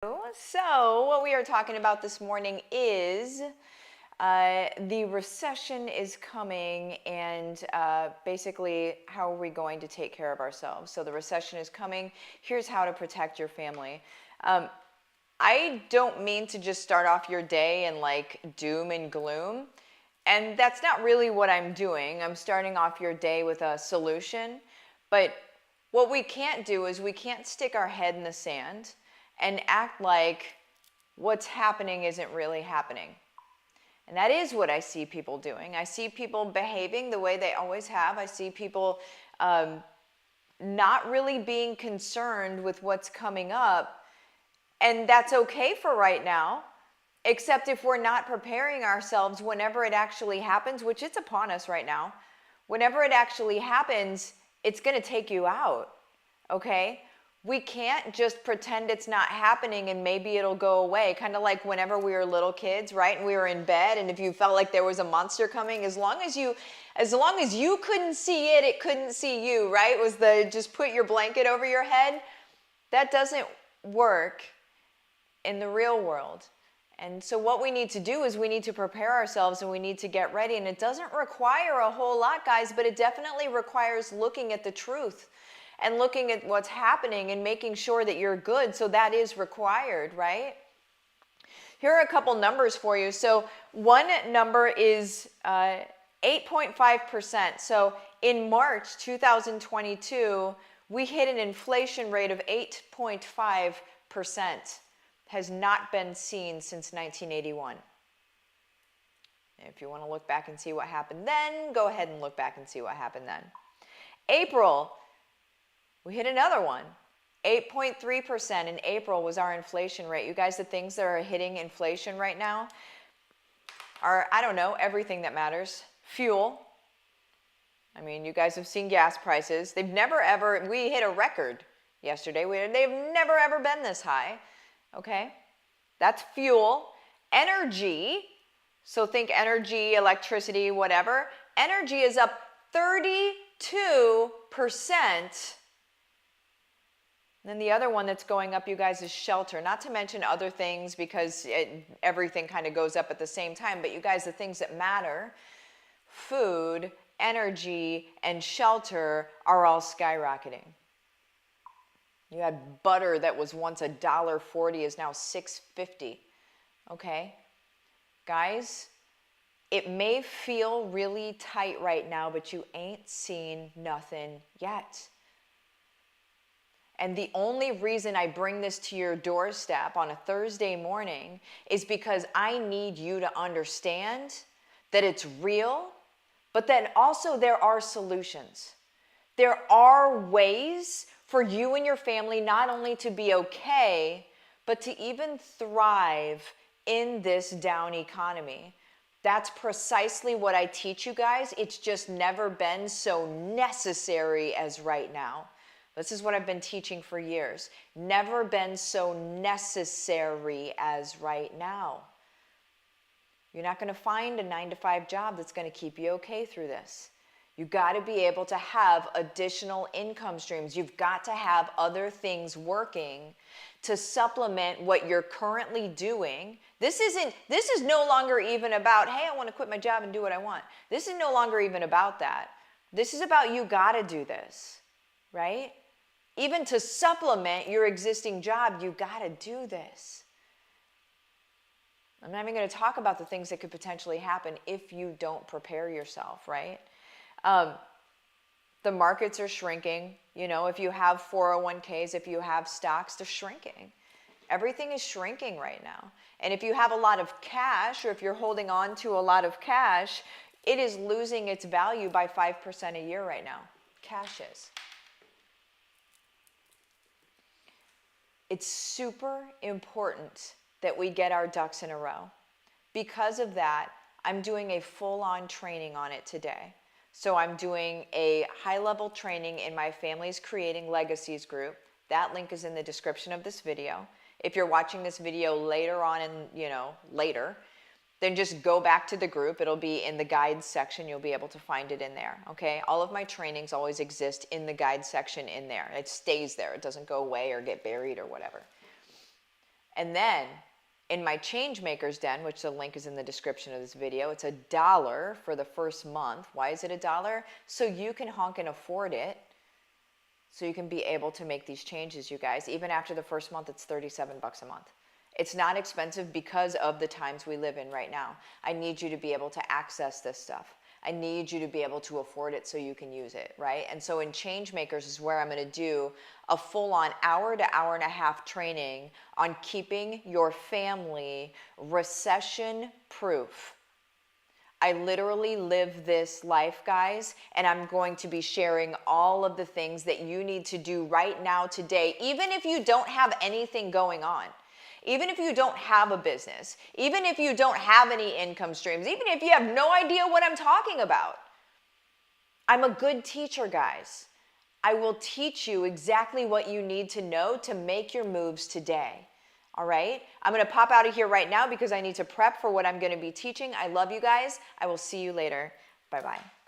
So what we are talking about this morning is the recession is coming, and basically how are we going to take care of ourselves. So the recession is coming. Here's how to protect your family. I don't mean to just start off your day in like doom and gloom. And that's not really what I'm doing. I'm starting off your day with a solution. But what we can't do is we can't stick our head in the sand and act like what's happening isn't really happening. And that is what I see people doing. I see people behaving the way they always have. I see people not really being concerned with what's coming up. And that's okay for right now, except if we're not preparing ourselves whenever it actually happens, which it's upon us right now. Whenever it actually happens, it's going to take you out, okay? We can't just pretend it's not happening and maybe it'll go away. Kind of like whenever we were little kids, right? And we were in bed, and if you felt like there was a monster coming, as long as you couldn't see it, it couldn't see you, right? Was the just put your blanket over your head. That doesn't work in the real world. And so what we need to do is we need to prepare ourselves and we need to get ready. And it doesn't require a whole lot, guys, but it definitely requires looking at the truth and looking at what's happening and making sure that you're good. So that is required, right? Here are a couple numbers for you. So one number is 8.5%. So in March 2022, we hit an inflation rate of 8.5%. Has not been seen since 1981. If you want to look back and see what happened then, go ahead and look back and see what happened then. April, we hit another one. 8.3% in April was our inflation rate. You guys, the things that are hitting inflation right now are, I don't know, everything that matters. Fuel. I mean, you guys have seen gas prices. They've never ever, we hit a record yesterday. They've never ever been this high. Okay, that's fuel. Energy, so think energy, electricity, whatever. Energy is up 32%. Then the other one that's going up, you guys, is shelter. Not to mention other things, because everything kind of goes up at the same time. But you guys, the things that matter, food, energy, and shelter, are all skyrocketing. You had butter that was once $1.40 is now $6.50. Okay? Guys, it may feel really tight right now, but you ain't seen nothing yet. And the only reason I bring this to your doorstep on a Thursday morning is because I need you to understand that it's real, but that also there are solutions. There are ways for you and your family not only to be okay, but to even thrive in this down economy. That's precisely what I teach you guys. It's just never been so necessary as right now. This is what I've been teaching for years. Never been so necessary as right now. You're not going to find a 9-to-5 job that's going to keep you okay through this. You got to be able to have additional income streams. You've got to have other things working to supplement what you're currently doing. This is no longer even about, hey, I want to quit my job and do what I want. This is no longer even about that. This is about you got to do this, right? Even to supplement your existing job, you got to do this. I'm not even going to talk about the things that could potentially happen if you don't prepare yourself, right? The markets are shrinking. You know, if you have 401ks, if you have stocks, they're shrinking. Everything is shrinking right now. And if you have a lot of cash, or if you're holding on to a lot of cash, it is losing its value by 5% a year right now. Cash is. It's super important that we get our ducks in a row. Because of that, I'm doing a full-on training on it today. So I'm doing a high-level training in my Families Creating Legacies group. That link is in the description of this video. If you're watching this video later on later, then just go back to the group. It'll be in the guides section. You'll be able to find it in there, okay? All of my trainings always exist in the guide section in there. It stays there. It doesn't go away or get buried or whatever. And then in my Change Makers Den, which the link is in the description of this video, it's $1 for the first month. Why is it $1? So you can honk and afford it. So you can be able to make these changes, you guys. Even after the first month, it's 37 bucks a month. It's not expensive because of the times we live in right now. I need you to be able to access this stuff. I need you to be able to afford it so you can use it, right? And so in Change Makers is where I'm going to do a full-on hour to hour and a half training on keeping your family recession proof. I literally live this life, guys, and I'm going to be sharing all of the things that you need to do right now today, even if you don't have anything going on. Even if you don't have a business, even if you don't have any income streams, even if you have no idea what I'm talking about. I'm a good teacher, guys. I will teach you exactly what you need to know to make your moves today. All right? I'm going to pop out of here right now because I need to prep for what I'm going to be teaching. I love you guys. I will see you later. Bye-bye.